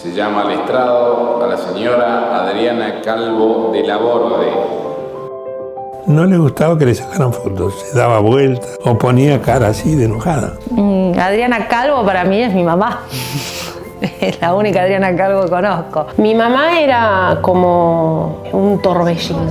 Se llama al estrado a la señora Adriana Calvo de Laborde. No le gustaba que le sacaran fotos, se daba vueltas o ponía cara así de enojada. Adriana Calvo para mí es mi mamá. Es la única Adriana Calvo que conozco. Mi mamá era como un torbellino.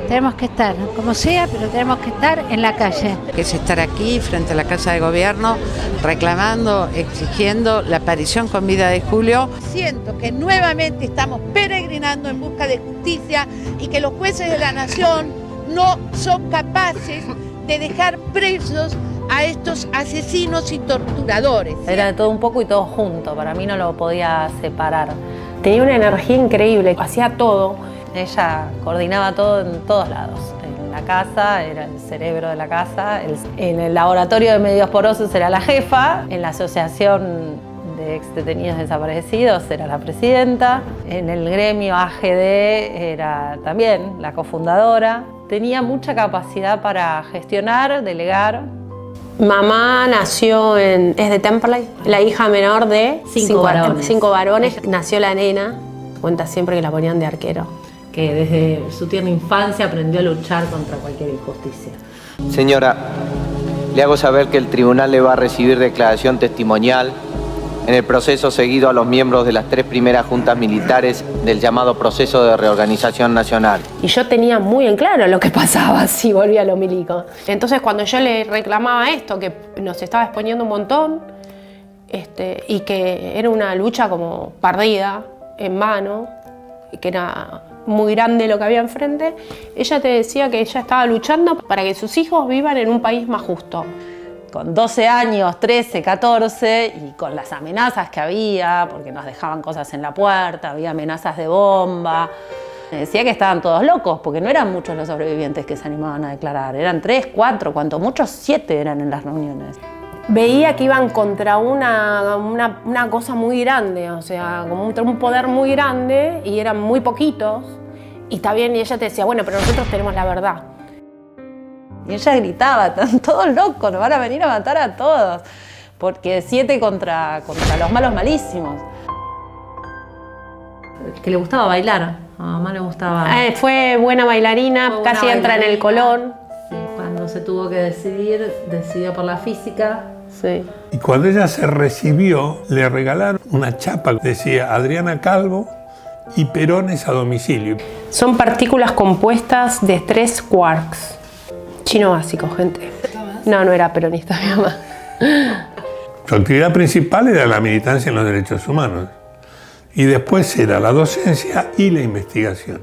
Tenemos que estar, como sea, pero tenemos que estar en la calle. Es estar aquí frente a la Casa de Gobierno reclamando, exigiendo la aparición con vida de Julio. Siento que nuevamente estamos peregrinando en busca de justicia y que los jueces de la nación no son capaces de dejar presos a estos asesinos y torturadores. Era de todo un poco y todo junto, para mí no lo podía separar. Tenía una energía increíble, hacía todo. Ella coordinaba todo en todos lados. En la casa, era el cerebro de la casa. En el laboratorio de medios porosos era la jefa. En la asociación de ex detenidos desaparecidos era la presidenta. En el gremio AGD era también la cofundadora. Tenía mucha capacidad para gestionar, delegar. Mamá nació es de Temperley, la hija menor de cinco varones. Nació la nena, cuenta siempre que la ponían de arquero. Que desde su tierna infancia aprendió a luchar contra cualquier injusticia. Señora, le hago saber que el tribunal le va a recibir declaración testimonial en el proceso seguido a los miembros de las 3 primeras juntas militares del llamado proceso de reorganización nacional. Y yo tenía muy en claro lo que pasaba si volvía a los milicos. Entonces cuando yo le reclamaba esto, que nos estaba exponiendo un montón, y que era una lucha como perdida, en mano, y que era muy grande lo que había enfrente, ella te decía que ella estaba luchando para que sus hijos vivan en un país más justo. Con 12 años, 13, 14, y con las amenazas que había, porque nos dejaban cosas en la puerta, había amenazas de bomba. Me decía que estaban todos locos, porque no eran muchos los sobrevivientes que se animaban a declarar. Eran 3, 4, cuanto muchos 7 eran en las reuniones. Veía que iban contra una cosa muy grande, o sea, como un poder muy grande, y eran muy poquitos. Y está bien, y ella te decía, bueno, pero nosotros tenemos la verdad. Y ella gritaba, están todos locos, nos van a venir a matar a todos. Porque 7 contra los malos malísimos. Que le gustaba bailar, a mamá le gustaba. Fue buena bailarina, casi entra en el Colón. Sí, cuando se tuvo que decidir, decidió por la física. Sí. Y cuando ella se recibió, le regalaron una chapa que decía Adriana Calvo y perones a domicilio. Son partículas compuestas de 3 quarks. Chino básico, gente. No era peronista mi mamá. Su actividad principal era la militancia en los derechos humanos. Y después era la docencia y la investigación.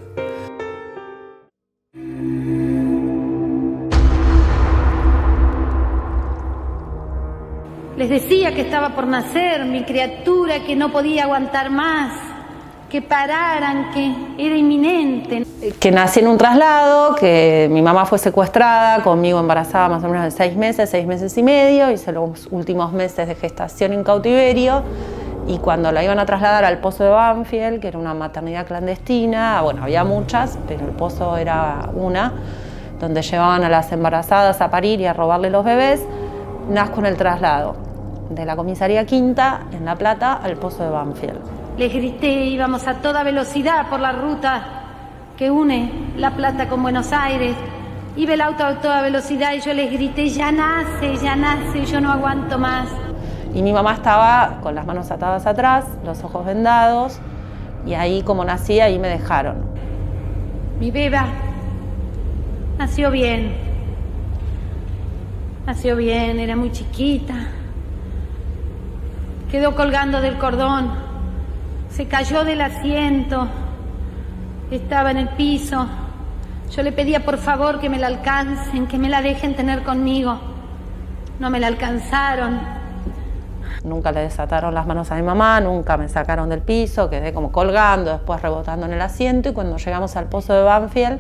Les decía que estaba por nacer mi criatura, que no podía aguantar más, que pararan, que era inminente. Que nací en un traslado, que mi mamá fue secuestrada, conmigo embarazada más o menos de 6 meses y medio, hice los últimos meses de gestación en cautiverio, y cuando la iban a trasladar al Pozo de Banfield, que era una maternidad clandestina, bueno, había muchas, pero el Pozo era una, donde llevaban a las embarazadas a parir y a robarle los bebés, nazco en el traslado de la comisaría Quinta, en La Plata, al Pozo de Banfield. Les grité, íbamos a toda velocidad por la ruta que une La Plata con Buenos Aires. Iba el auto a toda velocidad y yo les grité, ya nace, yo no aguanto más. Y mi mamá estaba con las manos atadas atrás, los ojos vendados, y ahí como nací, ahí me dejaron. Mi beba nació bien, era muy chiquita. Quedó colgando del cordón, se cayó del asiento, estaba en el piso. Yo le pedía por favor que me la alcancen, que me la dejen tener conmigo. No me la alcanzaron. Nunca le desataron las manos a mi mamá, nunca me sacaron del piso, quedé como colgando, después rebotando en el asiento, y cuando llegamos al Pozo de Banfield,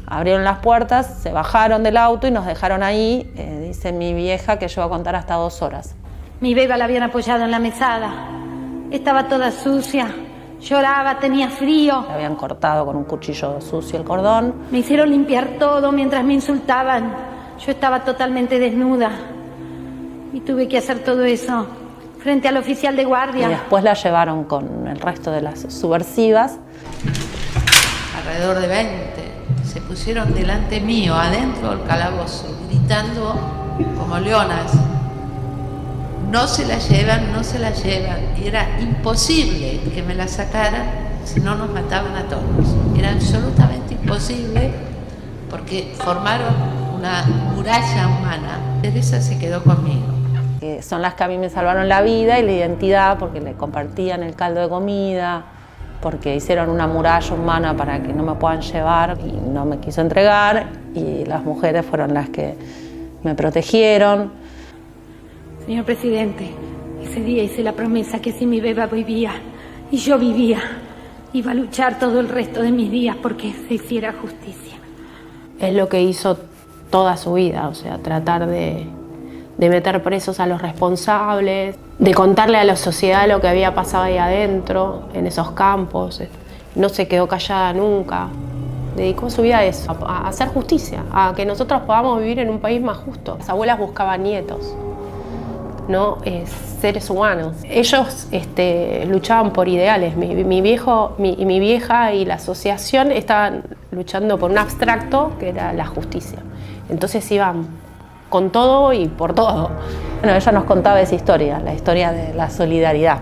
abrieron las puertas, se bajaron del auto y nos dejaron ahí. Dice mi vieja que yo iba a contar hasta 2 horas. Mi beba la habían apoyado en la mesada, estaba toda sucia, lloraba, tenía frío. Le habían cortado con un cuchillo sucio el cordón. Me hicieron limpiar todo mientras me insultaban. Yo estaba totalmente desnuda y tuve que hacer todo eso frente al oficial de Y guardia. después la llevaron con el resto de las subversivas. Alrededor de 20 se pusieron delante mío, adentro del calabozo, gritando como leonas. No se la llevan, no se la llevan. Y era imposible que me la sacaran, si no nos mataban a todos. Era absolutamente imposible porque formaron una muralla humana. Teresa se quedó conmigo. Que son las que a mí me salvaron la vida y la identidad, porque le compartían el caldo de comida, porque hicieron una muralla humana para que no me puedan llevar y no me quiso entregar, y las mujeres fueron las que me protegieron. Señor presidente, ese día hice la promesa que si mi beba vivía y yo vivía, iba a luchar todo el resto de mis días porque se hiciera justicia. Es lo que hizo toda su vida, o sea, tratar de meter presos a los responsables, de contarle a la sociedad lo que había pasado ahí adentro, en esos campos. No se quedó callada nunca. Dedicó su vida a eso, a hacer justicia, a que nosotros podamos vivir en un país más justo. Las abuelas buscaban nietos, ¿no? Seres humanos. Ellos luchaban por ideales. Mi vieja y la asociación estaban luchando por un abstracto que era la justicia. Entonces iban con todo y por todo. Bueno, ella nos contaba esa historia, la historia de la solidaridad,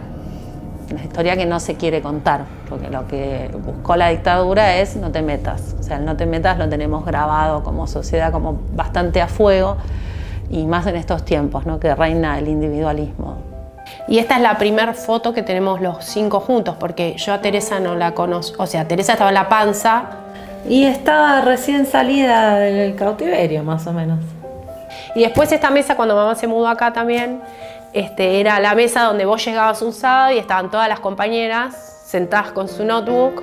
la historia que no se quiere contar, porque lo que buscó la dictadura es no te metas. O sea, el no te metas lo tenemos grabado como sociedad como bastante a fuego, y más en estos tiempos, ¿no?, que reina el individualismo. Y esta es la primera foto que tenemos los 5 juntos, porque yo a Teresa no la conozco. O sea, Teresa estaba en la panza. Y estaba recién salida del cautiverio, más o menos. Y después esta mesa, cuando mamá se mudó acá también, era la mesa donde vos llegabas un sábado y estaban todas las compañeras sentadas con su notebook,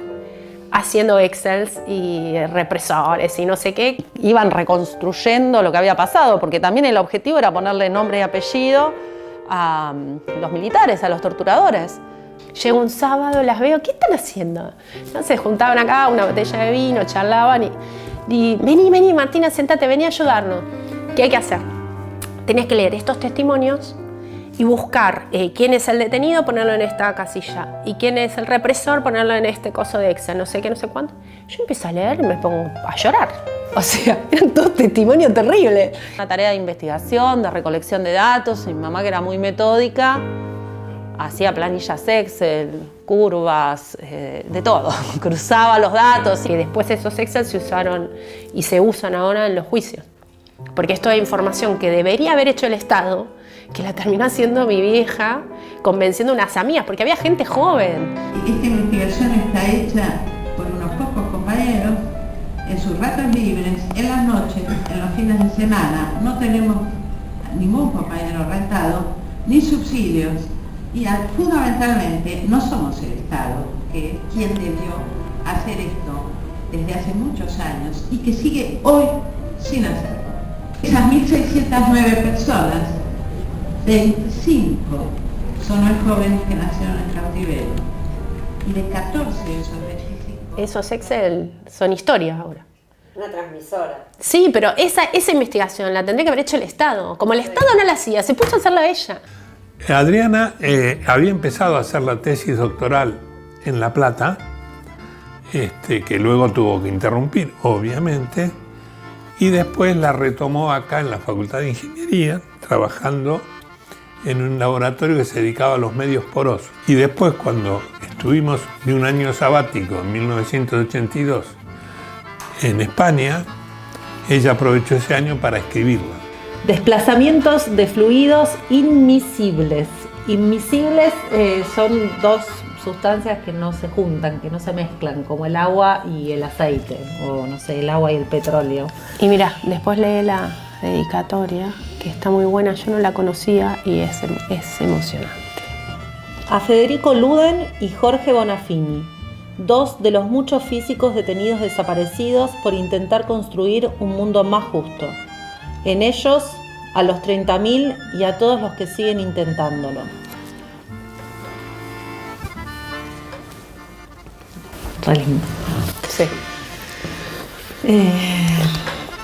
haciendo excels y represores y no sé qué. Iban reconstruyendo lo que había pasado, porque también el objetivo era ponerle nombre y apellido a los militares, a los torturadores. Llego un sábado, las veo, ¿qué están haciendo? No, se juntaban acá, una botella de vino, charlaban y vení, Martina, sentate, vení a ayudarnos. ¿Qué hay que hacer? Tenés que leer estos testimonios y buscar quién es el detenido, ponerlo en esta casilla, y quién es el represor, ponerlo en este coso de Excel, no sé qué, no sé cuánto. Yo empiezo a leer y me pongo a llorar. O sea, eran todos testimonios terribles. Una tarea de investigación, de recolección de datos. Mi mamá, que era muy metódica, hacía planillas Excel, curvas, de todo. Cruzaba los datos. Y después esos Excel se usaron y se usan ahora en los juicios. Porque esto es información que debería haber hecho el Estado, que la terminó haciendo mi vieja, convenciendo a unas amigas, porque había gente joven. Esta investigación está hecha por unos pocos compañeros en sus ratos libres, en las noches, en los fines de semana. No tenemos ningún compañero rentado, ni subsidios, y fundamentalmente no somos el Estado, que es quien debió hacer esto desde hace muchos años y que sigue hoy sin hacerlo. Esas 1.609 personas, 25 son los jóvenes que nacieron en cautiverio, y de 14 de esos 25... Esos Excel son historia ahora. Una transmisora. Sí, pero esa investigación la tendría que haber hecho el Estado. Como el Estado no la hacía, se puso a hacerla ella. Adriana había empezado a hacer la tesis doctoral en La Plata, que luego tuvo que interrumpir, obviamente, y después la retomó acá en la Facultad de Ingeniería, trabajando en un laboratorio que se dedicaba a los medios porosos. Y después, cuando estuvimos de un año sabático en 1982 en España, ella aprovechó ese año para escribirla. Desplazamientos de fluidos inmiscibles. Inmiscibles son dos sustancias que no se juntan, que no se mezclan, como el agua y el aceite, o no sé, el agua y el petróleo. Y mira, después lee la dedicatoria, que está muy buena, yo no la conocía y es emocionante. A Federico Luden y Jorge Bonafini, 2 de los muchos físicos detenidos desaparecidos por intentar construir un mundo más justo. En ellos, a los 30.000 y a todos los que siguen intentándolo. Re lindo. Sí.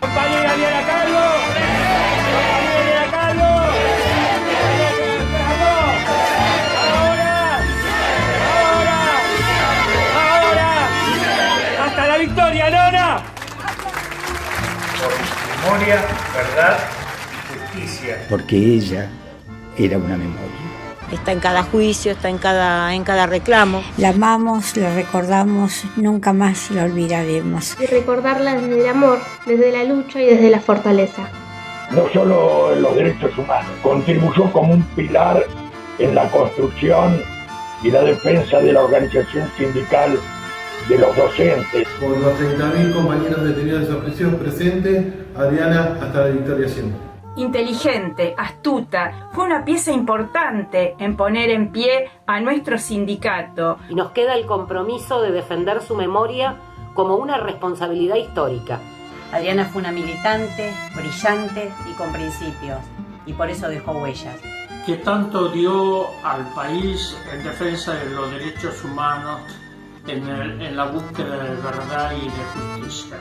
¡Compañera Diana Calvo! ¡Compañera Diana Calvo! Memoria, verdad y justicia. Porque ella era una memoria. Está en cada juicio, está en cada reclamo. La amamos, la recordamos, nunca más la olvidaremos. Y recordarla desde el amor, desde la lucha y desde la fortaleza. No solo en los derechos humanos, contribuyó como un pilar en la construcción y la defensa de la organización sindical de los docentes. Por los 30.000 compañeros detenidos desaparecidos presentes, Adriana hasta la victoria siempre. Inteligente, astuta, fue una pieza importante en poner en pie a nuestro sindicato. Y nos queda el compromiso de defender su memoria como una responsabilidad histórica. Adriana fue una militante, brillante y con principios, y por eso dejó huellas. Que tanto dio al país en defensa de los derechos humanos, en la búsqueda de verdad y de justicia.